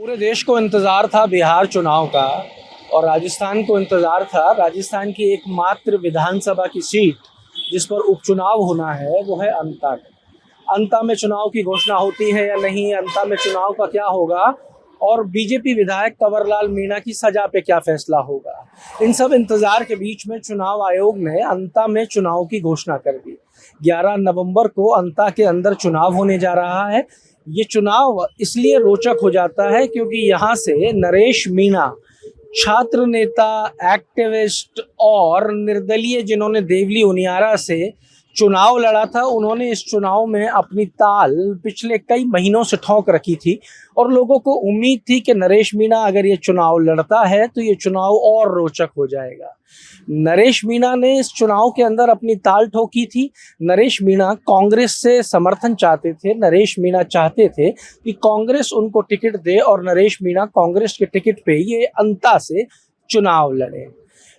पूरे देश को इंतज़ार था बिहार चुनाव का और राजस्थान को इंतज़ार था राजस्थान की एकमात्र विधानसभा की सीट जिस पर उपचुनाव होना है वो है अंता। अंता में चुनाव की घोषणा होती है या नहीं, अंता में चुनाव का क्या होगा और बीजेपी विधायक कंवरलाल मीणा की सजा पे क्या फैसला होगा। इन सब इंतजार के बीच में चुनाव आयोग ने अंता में चुनाव की घोषणा कर दी। 11 नवंबर को अंता के अंदर चुनाव होने जा रहा है। ये चुनाव इसलिए रोचक हो जाता है क्योंकि यहाँ से नरेश मीणा, छात्र नेता, एक्टिविस्ट और निर्दलीय जिन्होंने देवली उनियारा से चुनाव लड़ा था, उन्होंने इस चुनाव में अपनी ताल पिछले कई महीनों से ठोक रखी थी और लोगों को उम्मीद थी कि नरेश मीणा अगर ये चुनाव लड़ता है तो ये चुनाव और रोचक हो जाएगा। नरेश मीणा ने इस चुनाव के अंदर अपनी ताल ठोकी थी। नरेश मीणा कांग्रेस से समर्थन चाहते थे। नरेश मीणा चाहते थे कि कांग्रेस उनको टिकट दे और नरेश मीणा कांग्रेस के टिकट पे ये अंता से चुनाव लड़े।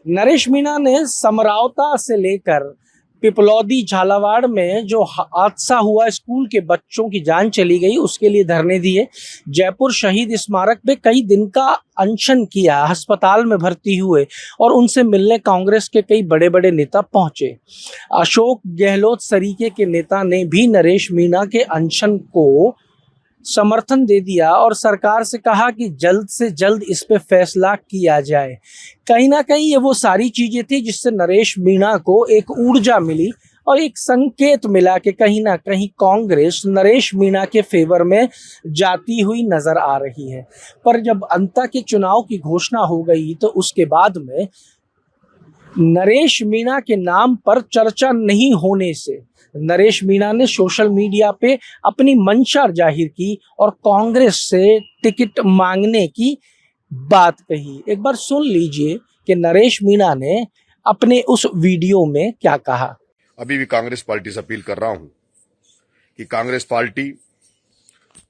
नरेश मीणा ने समरावता से लेकर पिपलौदी झालावाड़ में जो हादसा हुआ, स्कूल के बच्चों की जान चली गई, उसके लिए धरने दिए। जयपुर शहीद स्मारक पे कई दिन का अनशन किया, अस्पताल में भर्ती हुए और उनसे मिलने कांग्रेस के कई बड़े बड़े नेता पहुंचे। अशोक गहलोत सरीके के नेता ने भी नरेश मीणा के अनशन को समर्थन दे दिया और सरकार से कहा कि जल्द से जल्द इस पे फैसला किया जाए। कहीं ना कहीं ये वो सारी चीजें थी जिससे नरेश मीणा को एक ऊर्जा मिली और एक संकेत मिला कि कहीं ना कहीं कांग्रेस नरेश मीणा के फेवर में जाती हुई नजर आ रही है। पर जब अंता के चुनाव की घोषणा हो गई तो उसके बाद में नरेश मीणा के नाम पर चर्चा नहीं होने से नरेश मीणा ने सोशल मीडिया पे अपनी मंशा जाहिर की और कांग्रेस से टिकट मांगने की बात कही। एक बार सुन लीजिए कि नरेश मीणा ने अपने उस वीडियो में क्या कहा। अभी भी कांग्रेस पार्टी से अपील कर रहा हूं कि कांग्रेस पार्टी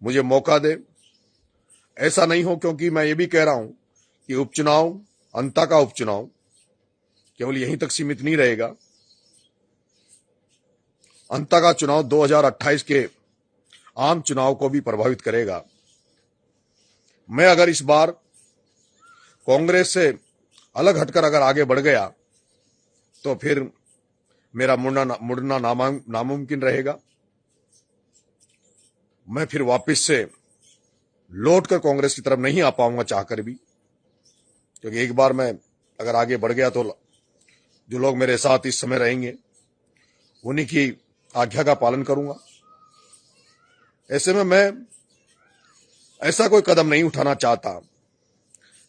मुझे मौका दे। ऐसा नहीं हो, क्योंकि मैं ये भी कह रहा हूं कि उपचुनाव, अंता का उपचुनाव केवल यहीं तक सीमित नहीं रहेगा। अंता का चुनाव 2028 के आम चुनाव को भी प्रभावित करेगा। मैं अगर इस बार कांग्रेस से अलग हटकर अगर आगे बढ़ गया तो फिर मेरा मुड़ना नामुमकिन रहेगा। मैं फिर वापस से लौटकर कांग्रेस की तरफ नहीं आ पाऊंगा चाहकर भी, क्योंकि एक बार मैं अगर आगे बढ़ गया तो जो लोग मेरे साथ इस समय रहेंगे उन्हीं की आज्ञा का पालन करूंगा। ऐसे में मैं ऐसा कोई कदम नहीं उठाना चाहता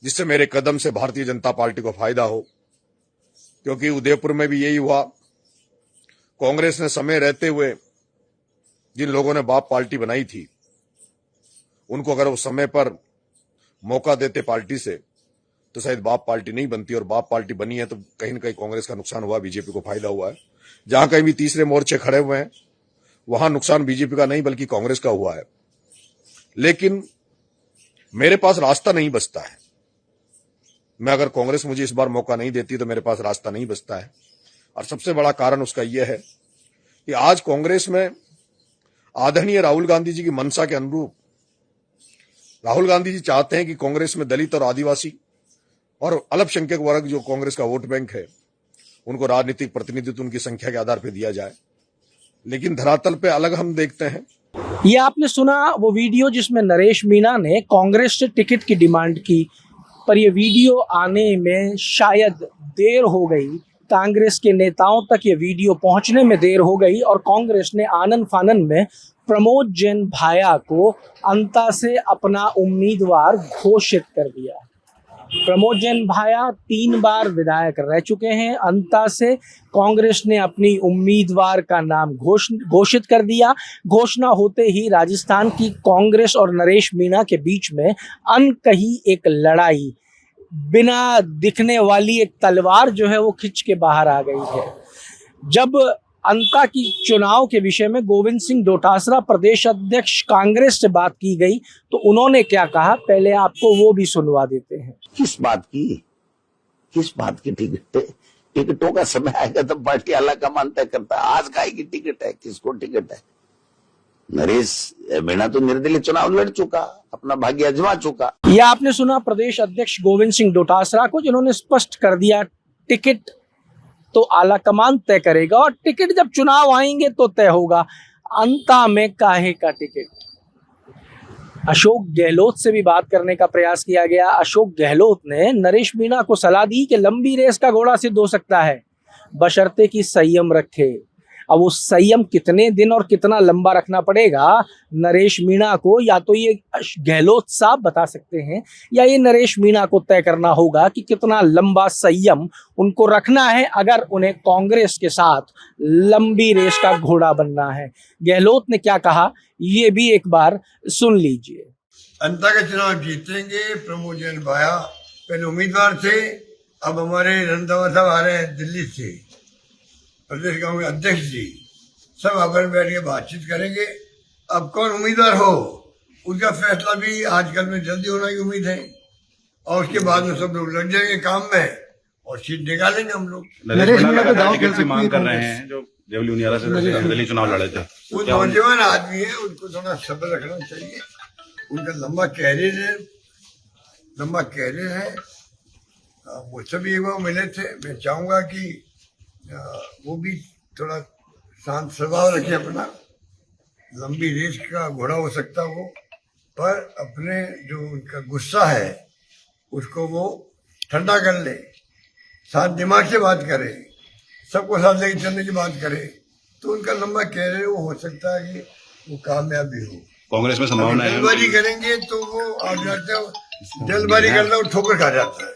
जिससे मेरे कदम से भारतीय जनता पार्टी को फायदा हो, क्योंकि उदयपुर में भी यही हुआ। कांग्रेस ने समय रहते हुए जिन लोगों ने बाप पार्टी बनाई थी उनको अगर वो समय पर मौका देते पार्टी से तो शायद बाप पार्टी नहीं बनती, और बाप पार्टी बनी है तो कहीं ना कहीं कांग्रेस का नुकसान हुआ, बीजेपी को फायदा हुआ है। जहां कहीं भी तीसरे मोर्चे खड़े हुए हैं वहां नुकसान बीजेपी का नहीं बल्कि कांग्रेस का हुआ है। लेकिन मेरे पास रास्ता नहीं बचता है। मैं अगर कांग्रेस मुझे इस बार मौका नहीं देती तो मेरे पास रास्ता नहीं बचता है, और सबसे बड़ा कारण उसका यह है कि आज कांग्रेस में आदरणीय राहुल गांधी जी की मंशा के अनुरूप राहुल गांधी जी चाहते हैं कि कांग्रेस में दलित और आदिवासी और अल्पसंख्यक वर्ग जो कांग्रेस का वोट बैंक है उनको राजनीतिक प्रतिनिधित्व उनकी संख्या के आधार पर दिया जाए। लेकिन धरातल पे अलग हम देखते हैं। ये आपने सुना वो वीडियो जिसमें नरेश मीणा ने कांग्रेस से टिकट की डिमांड की, पर ये वीडियो आने में शायद देर हो गई। कांग्रेस के नेताओं तक ये वीडियो पहुंचने में देर हो गई और कांग्रेस ने आनन फानन में प्रमोद जैन भाया को अंता से अपना उम्मीदवार घोषित कर दिया। प्रमोद जैन भाया 3 बार विधायक रह चुके हैं अंता से। कांग्रेस ने अपनी उम्मीदवार का नाम घोषित कर दिया। घोषणा होते ही राजस्थान की कांग्रेस और नरेश मीणा के बीच में अनकही एक लड़ाई, बिना दिखने वाली एक तलवार जो है वो खिंच के बाहर आ गई है। जब अंता की चुनाव के विषय में गोविंद सिंह डोटासरा प्रदेश अध्यक्ष कांग्रेस से बात की गई तो उन्होंने क्या कहा, पहले आपको वो भी सुनवा देते हैं। किस बात की टिकटों का समय आएगा तो पार्टी अलग का मान तय करता है। आज काहे की टिकट है, किसको टिकट है, नरेश मीणा तो निर्दलीय चुनाव लड़ चुका, अपना भाग्य आजमा चुका। यह आपने सुना प्रदेश अध्यक्ष गोविंद सिंह डोटासरा को, जिन्होंने स्पष्ट कर दिया टिकट तो आला कमान तय करेगा और टिकट जब चुनाव आएंगे तो तय होगा। अंता में काहे का टिकट। अशोक गहलोत से भी बात करने का प्रयास किया गया। अशोक गहलोत ने नरेश मीणा को सलाह दी कि लंबी रेस का घोड़ा सिद्ध हो सकता है, बशर्ते कि संयम रखे। अब वो संयम कितने दिन और कितना लंबा रखना पड़ेगा नरेश मीणा को, या तो ये गहलोत साहब बता सकते हैं या ये नरेश मीणा को तय करना होगा कि कितना लंबा संयम उनको रखना है अगर उन्हें कांग्रेस के साथ लंबी रेस का घोड़ा बनना है। गहलोत ने क्या कहा ये भी एक बार सुन लीजिए। अंता का चुनाव जीतेंगे। प्रमोद जैन भाया पहले उम्मीदवार थे, अब हमारे रंधावा साहब आ रहे हैं दिल्ली से, प्रदेश कांग्रेस अध्यक्ष जी, सब आपस बैठ के बातचीत करेंगे। अब कौन उम्मीदवार हो उसका फैसला भी आजकल में जल्दी होना की उम्मीद है, और उसके बाद में सब लोग लग जाएंगे काम में और सीट निकालेंगे हम लोग। नरेश मीणा तो दांव खेल की मांग कर रहे हैं, जो देवली से निर्दलीय चुनाव लड़े थे। वो नौजवान आदमी है, उनको थोड़ा सब्र रखना चाहिए। उनका लंबा कैरियर है। वो सभी एक बार मिले थे। मैं चाहूंगा कि वो भी थोड़ा शांत स्वभाव रखे अपना। लंबी रेस का घोड़ा हो सकता वो, पर अपने जो उनका गुस्सा है उसको वो ठंडा कर ले, साथ दिमाग से बात करे, सबको साथ लेके चलने की बात करे, तो उनका लंबा कैरियर वो हो सकता है कि वो कामयाब भी हो। कांग्रेस में संभावना है। जल्दबाजी करेंगे तो वो आप जानते हो, जल्दबाजी करना वो ठोकर खा जाता है।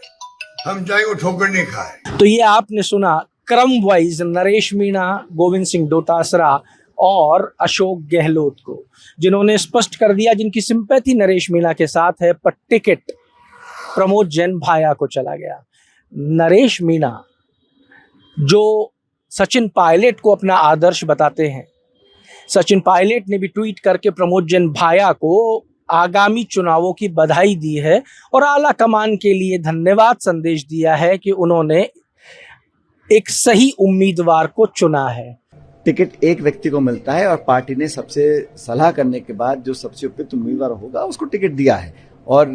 हम चाहे वो ठोकर नहीं खाए। तो ये आपने सुना क्रम वाइज नरेश मीणा, गोविंद सिंह डोटासरा और अशोक गहलोत को, जिन्होंने स्पष्ट कर दिया जिनकी सिंपैथी नरेश मीणा के साथ है, पर टिकट प्रमोद जैन भाया को चला गया। नरेश मीणा जो सचिन पायलट को अपना आदर्श बताते हैं, सचिन पायलट ने भी ट्वीट करके प्रमोद जैन भाया को आगामी चुनावों की बधाई दी है और आला कमान के लिए धन्यवाद संदेश दिया है कि उन्होंने एक सही उम्मीदवार को चुना है। टिकट एक व्यक्ति को मिलता है और पार्टी ने सबसे सलाह करने के बाद जो सबसे उपयुक्त उम्मीदवार होगा उसको टिकट दिया है, और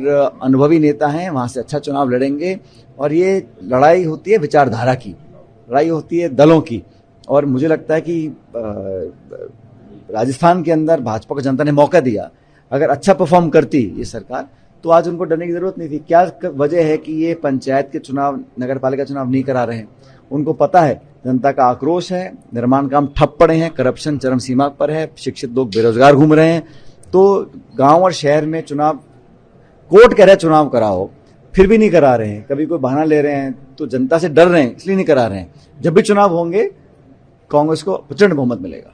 अनुभवी नेता हैं, वहां से अच्छा चुनाव लड़ेंगे। और ये लड़ाई होती है विचारधारा की, लड़ाई होती है दलों की। और मुझे लगता है कि राजस्थान के अंदर भाजपा को जनता ने मौका दिया, अगर अच्छा परफॉर्म करती ये सरकार तो आज उनको डरने की जरूरत नहीं थी। क्या वजह है कि ये पंचायत के चुनाव, नगर पालिका चुनाव नहीं करा रहे हैं? उनको पता है जनता का आक्रोश है, निर्माण काम ठप पड़े हैं, करप्शन चरम सीमा पर है, शिक्षित लोग बेरोजगार घूम रहे हैं। तो गांव और शहर में चुनाव, कोर्ट कह रहा है चुनाव कराओ, फिर भी नहीं करा रहे हैं। कभी कोई बहाना ले रहे हैं, तो जनता से डर रहे हैं इसलिए नहीं करा रहे हैं। जब भी चुनाव होंगे कांग्रेस को प्रचंड बहुमत मिलेगा।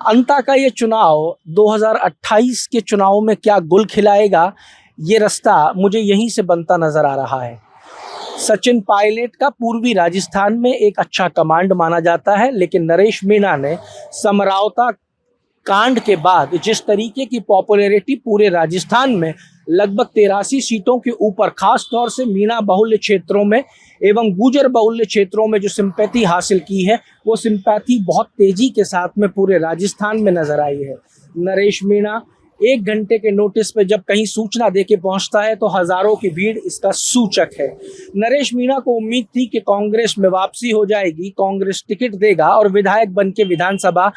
अंता का ये चुनाव 2028 के चुनाव में क्या गुल खिलाएगा, ये रास्ता मुझे यहीं से बनता नजर आ रहा है। सचिन पायलट का पूर्वी राजस्थान में एक अच्छा कमांड माना जाता है, लेकिन नरेश मीणा ने समरावता कांड के बाद जिस तरीके की पॉपुलैरिटी पूरे राजस्थान में लगभग 83 सीटों के ऊपर, खास तौर से मीणा बहुल्य क्षेत्रों में एवं गुजर बहुल्य क्षेत्रों में जो सिंपैथी हासिल की है, वो सिंपैथी बहुत तेजी के साथ में पूरे राजस्थान में नजर आई है। नरेश मीणा 1 घंटे के नोटिस पे जब कहीं सूचना देके पहुंचता है तो हजारों की भीड़ इसका सूचक है। नरेश मीणा को उम्मीद थी कि कांग्रेस में वापसी हो जाएगी, कांग्रेस टिकट देगा और विधायक बन के विधानसभा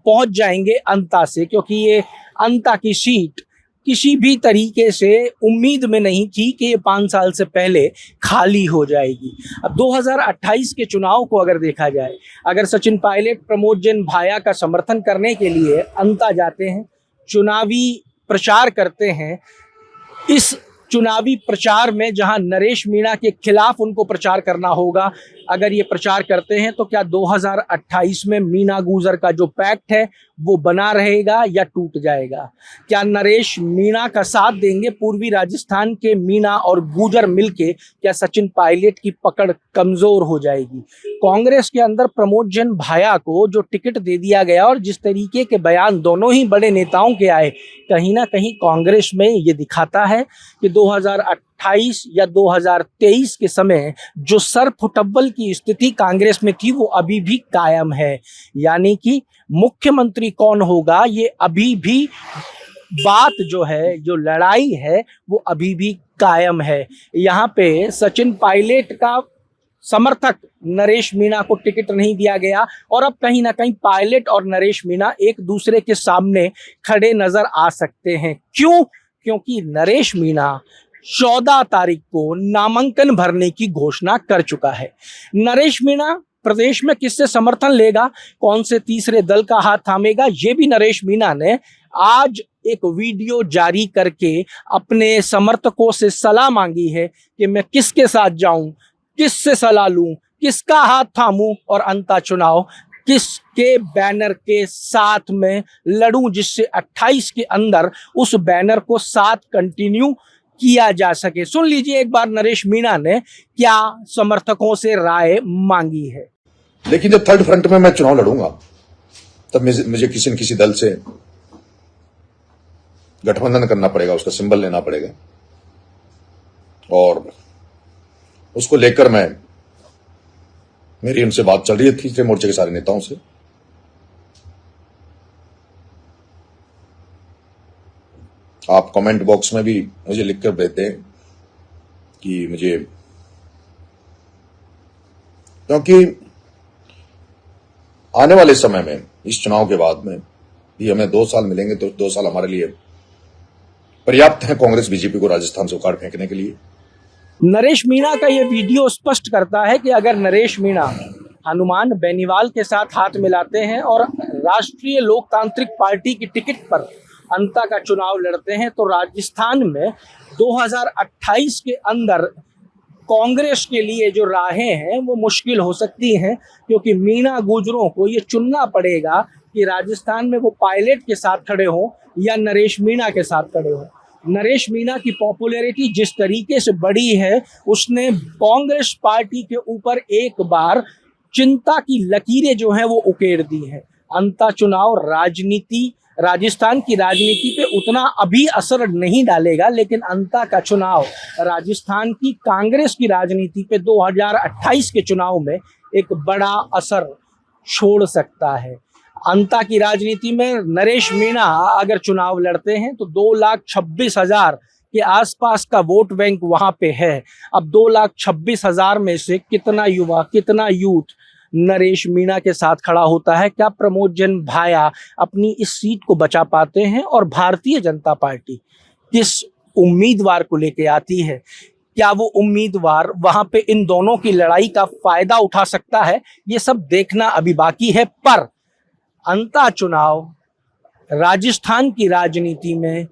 पहुंच जाएंगे अंता से, क्योंकि ये अंता की सीट किसी भी तरीके से उम्मीद में नहीं थी कि ये 5 साल से पहले खाली हो जाएगी। अब 2028 के चुनाव को अगर देखा जाए, अगर सचिन पायलट प्रमोद जैन भाया का समर्थन करने के लिए अंता जाते हैं, चुनावी प्रचार करते हैं, इस चुनावी प्रचार में जहां नरेश मीणा के खिलाफ उनको प्रचार करना होगा, अगर ये प्रचार करते हैं तो क्या 2028 में मीणा गुजर का जो पैक्ट है वो बना रहेगा या टूट जाएगा? क्या नरेश मीणा का साथ देंगे पूर्वी राजस्थान के मीणा और गुजर मिलके? क्या सचिन पायलट की पकड़ कमजोर हो जाएगी? कांग्रेस के अंदर प्रमोद जैन भाया को जो टिकट दे दिया गया और जिस तरीके के बयान दोनों ही बड़े नेताओं के आए, कहीं ना कहीं कांग्रेस में ये दिखाता है कि 2028 2028 या 2023 के समय जो सर फुटब्बल की स्थिति कांग्रेस में थी वो अभी भी कायम है। यानी कि मुख्यमंत्री कौन होगा ये अभी भी बात जो है, जो लड़ाई है वो अभी भी कायम है। यहाँ पे सचिन पायलट का समर्थक नरेश मीणा को टिकट नहीं दिया गया और अब कहीं ना कहीं पायलट और नरेश मीणा एक दूसरे के सामने खड़े नजर आ सकते हैं। क्यों? क्योंकि नरेश मीणा 14 तारीख को नामांकन भरने की घोषणा कर चुका है। नरेश मीणा प्रदेश में किससे समर्थन लेगा, कौन से तीसरे दल का हाथ थामेगा, ये भी नरेश मीणा ने आज एक वीडियो जारी करके अपने समर्थकों से सलाह मांगी है कि मैं किसके साथ जाऊं, किससे सलाह लूं, किसका हाथ थामूं और अंता चुनाव किसके बैनर के साथ में लड़ूं, जिससे 28 के अंदर उस बैनर को साथ कंटिन्यू किया जा सके। सुन लीजिए एक बार नरेश मीणा ने क्या समर्थकों से राय मांगी है। लेकिन जब थर्ड फ्रंट में मैं चुनाव लड़ूंगा तब मुझे किसी न किसी दल से गठबंधन करना पड़ेगा, उसका सिंबल लेना पड़ेगा और उसको लेकर मेरी उनसे बात चल रही है तीसरे मोर्चे के सारे नेताओं से। आप कमेंट बॉक्स में भी मुझे लिखकर भेज दें कि मुझे, क्योंकि आने वाले समय में इस चुनाव के बाद में भी हमें 2 साल मिलेंगे तो 2 साल हमारे लिए पर्याप्त है कांग्रेस बीजेपी को राजस्थान से उखाड़ फेंकने के लिए। नरेश मीणा का यह वीडियो स्पष्ट करता है कि अगर नरेश मीणा हनुमान बेनीवाल के साथ हाथ मिलाते हैं और राष्ट्रीय लोकतांत्रिक पार्टी की टिकट पर अंता का चुनाव लड़ते हैं तो राजस्थान में 2028 के अंदर कांग्रेस के लिए जो राहें हैं वो मुश्किल हो सकती हैं, क्योंकि मीणा गुजरों को ये चुनना पड़ेगा कि राजस्थान में वो पायलट के साथ खड़े हों या नरेश मीणा के साथ खड़े हों। नरेश मीणा की पॉपुलैरिटी जिस तरीके से बढ़ी है उसने कांग्रेस पार्टी के ऊपर एक बार चिंता की लकीरें जो हैं वो उकेर दी हैं। अंता चुनाव राजस्थान की राजनीति पे उतना अभी असर नहीं डालेगा, लेकिन अंता का चुनाव राजस्थान की कांग्रेस की राजनीति पे 2028 के चुनाव में एक बड़ा असर छोड़ सकता है। अंता की राजनीति में नरेश मीणा अगर चुनाव लड़ते हैं तो 2,26,000 के आसपास का वोट बैंक वहां पे है। अब 2,26,000 में से कितना युवा, कितना यूथ नरेश मीणा के साथ खड़ा होता है? क्या प्रमोद जैन भाया अपनी इस सीट को बचा पाते हैं? और भारतीय जनता पार्टी किस उम्मीदवार को लेके आती है? क्या वो उम्मीदवार वहां पे इन दोनों की लड़ाई का फायदा उठा सकता है? ये सब देखना अभी बाकी है। पर अंता चुनाव राजस्थान की राजनीति में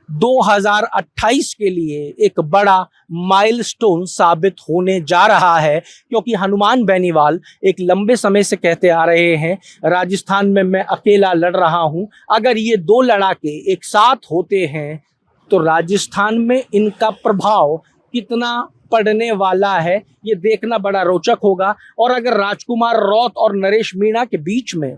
2028 के लिए एक बड़ा माइलस्टोन साबित होने जा रहा है, क्योंकि हनुमान बेनीवाल एक लंबे समय से कहते आ रहे हैं राजस्थान में मैं अकेला लड़ रहा हूं। अगर ये 2 लड़ाके एक साथ होते हैं तो राजस्थान में इनका प्रभाव कितना पड़ने वाला है ये देखना बड़ा रोचक होगा। और अगर राजकुमार रौत और नरेश मीणा के बीच में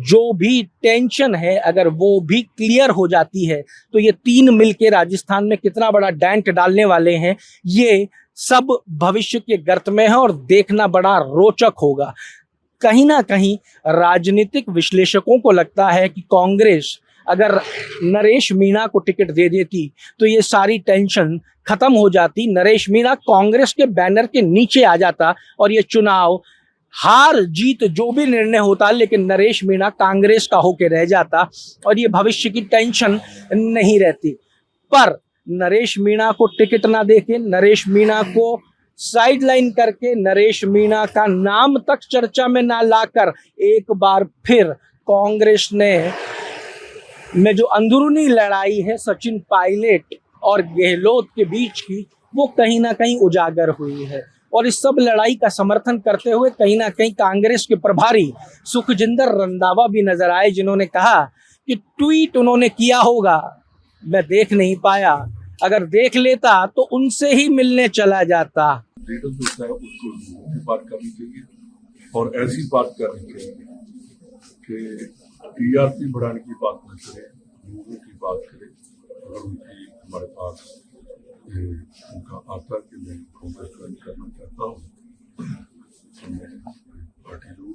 जो भी टेंशन है अगर वो भी क्लियर हो जाती है तो ये 3 मिलके राजस्थान में कितना बड़ा डेंट डालने वाले हैं ये सब भविष्य के गर्त में है और देखना बड़ा रोचक होगा। कहीं ना कहीं राजनीतिक विश्लेषकों को लगता है कि कांग्रेस अगर नरेश मीणा को टिकट दे देती तो ये सारी टेंशन खत्म हो जाती, नरेश मीणा कांग्रेस के बैनर के नीचे आ जाता और ये चुनाव हार जीत जो भी निर्णय होता लेकिन नरेश मीणा कांग्रेस का होके रह जाता और ये भविष्य की टेंशन नहीं रहती। पर नरेश मीणा को टिकट ना देके, नरेश मीणा को साइडलाइन करके, नरेश मीणा का नाम तक चर्चा में ना लाकर एक बार फिर कांग्रेस में जो अंदरूनी लड़ाई है सचिन पायलट और गहलोत के बीच की वो कहीं ना कहीं उजागर हुई है। और इस सब लड़ाई का समर्थन करते हुए कहीं ना कहीं कांग्रेस के प्रभारी सुखजिंदर रंधावा भी नजर आए, जिन्होंने कहा कि ट्वीट उन्होंने किया होगा, मैं देख नहीं पाया, अगर देख लेता तो उनसे ही मिलने चला जाता। लीडर जो है उसको बात करनी चाहिए और ऐसी बात करनी चाहिए कि टीआरपी बढ़ाने की बात न करें, लोगों की बात करें। अगर उनकी हमारे पास ये उनका आता कि मैं कांग्रेस ज्वाइन करना चाहता हूँ, तो मैं पार्टी जो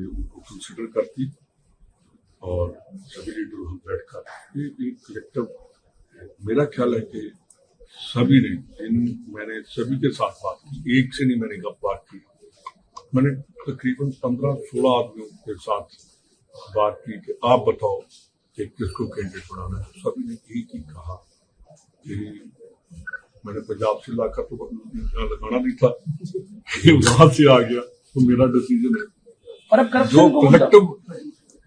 उनको कंसिडर करती और सभी लीडर हम बैठकर एक कलेक्टिव, मेरा ख्याल है कि सभी ने मैंने सभी के साथ बात की, एक से नहीं मैंने बात की, मैंने तकरीबन 15-16 आदमियों के साथ बात की कि आप बताओ कि किसको कैंडिडेट बनाना है। सभी ने एक ही कहा कि मैंने पंजाब से लाकर तो लगाना नहीं था, वहां से आ गया तो मेरा डिसीजन है।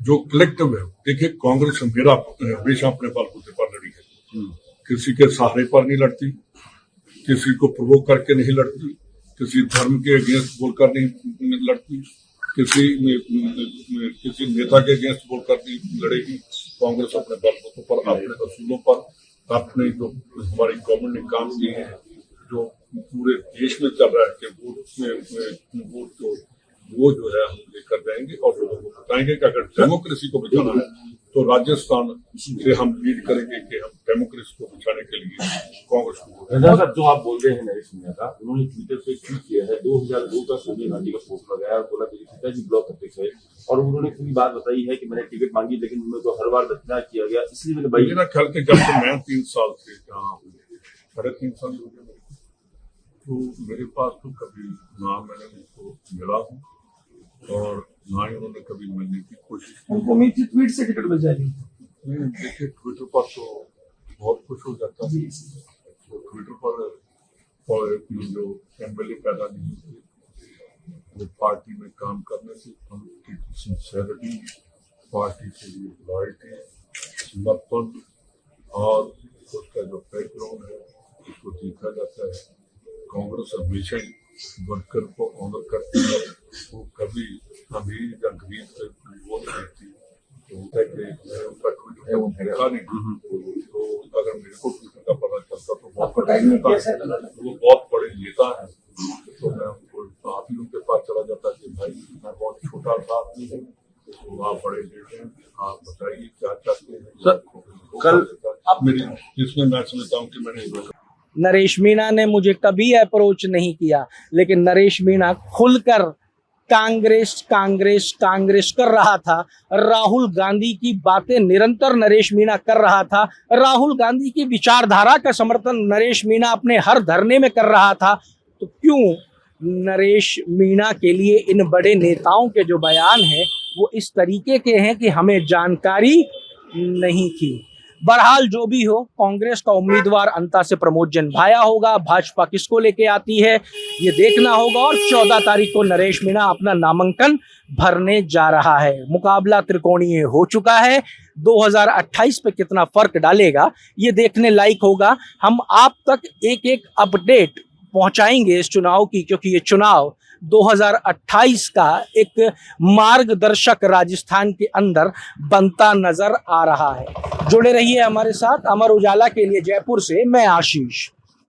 जो कलेक्टिव है, देखिए कांग्रेस मेरा हमेशा अपने बलबूते पर लड़ी है, किसी के सहारे पर नहीं लड़ती, किसी को प्रोवोक करके नहीं लड़ती, किसी धर्म के अगेंस्ट बोलकर नहीं लड़ती, किसी नेता के अगेंस्ट बोलकर नहीं लड़ेगी। कांग्रेस अपने बलबूते पर, अपने असूलों पर, अपने जो हमारी गवर्नमेंट ने काम किए हैं, जो पूरे देश में चल रहा है कि वोट तो वो जो है हम लेकर जाएंगे और लोगों को बताएंगे कि अगर डेमोक्रेसी को बचाना है तो राजस्थान से हम लीड करेंगे कि हम डेमोक्रेसी को बचाने के लिए कांग्रेस को। जो आप बोल रहे हैं नरेश मीणा का, उन्होंने ट्विटर पे ट्वीट किया है 2002 का सोनिया गांधी का पोस्ट लगाया और बोला मेरे पिताजी ब्लॉक अध्यक्ष है, और उन्होंने पूरी बात बताई है कि मैंने टिकट मांगी लेकिन मेरे को हर बार दफनार किया गया, इसलिए मैंने भाई मेरा ख्याल कि जब से मैं 3 साल से जहाँ 3.5 साल हो गए तो मेरे पास तो कभी ना मैंने उनको मिला हूँ और ना ही उन्होंने कभी मिलने की कोशिश की। उनको उम्मीद थी ट्वीट से टिकट मिल जाएगी। देखिए ट्विटर पर तो बहुत खुश हो जाता है, तो ट्विटर पर जो एमएलए पैदा नहीं हुए, वो पार्टी में काम करने से उनकी सिंसेरिटी, पार्टी के लिए लॉयल्टी, समर्पण और उसका जो बैकग्राउंड है उसको देखा जाता है। कांग्रेस हमेशा ही वर्कर को ऑनर करती है, वो कभी अमीर या गरीब से वोट देती है, तो मैं उनका ट्विटर देखा नहीं, तो अगर मेरे को ट्विटर का पता चलता तो वो बहुत बड़े नेता है, तो मैं उनको आप ही उनके पास चला जाता कि भाई मैं बहुत छोटा सा आदमी हूँ, तो आप बड़े नेता हैं, आप बताइए क्या चाहते हैं। कल मेरी जिसमें मैं समझता हूँ कि मैंने नरेश मीणा ने मुझे कभी अप्रोच नहीं किया, लेकिन नरेश मीणा खुलकर कांग्रेस कांग्रेस कांग्रेस कर रहा था। राहुल गांधी की बातें निरंतर नरेश मीणा कर रहा था। राहुल गांधी की विचारधारा का समर्थन नरेश मीणा अपने हर धरने में कर रहा था। तो क्यों नरेश मीणा के लिए इन बड़े नेताओं के जो बयान हैं वो इस तरीके के हैं कि हमें जानकारी नहीं थी। बहरहाल जो भी हो, कांग्रेस का उम्मीदवार अंता से प्रमोद जैन भाया होगा। भाजपा किसको लेके आती है ये देखना होगा और 14 तारीख को नरेश मीणा अपना नामांकन भरने जा रहा है। मुकाबला त्रिकोणीय हो चुका है। 2028 पे कितना फर्क डालेगा ये देखने लायक होगा। हम आप तक एक एक अपडेट पहुंचाएंगे इस चुनाव की, क्योंकि ये चुनाव 2028 का एक मार्गदर्शक राजस्थान के अंदर बनता नजर आ रहा है। जुड़े रहिए हमारे साथ। अमर उजाला के लिए जयपुर से मैं आशीष।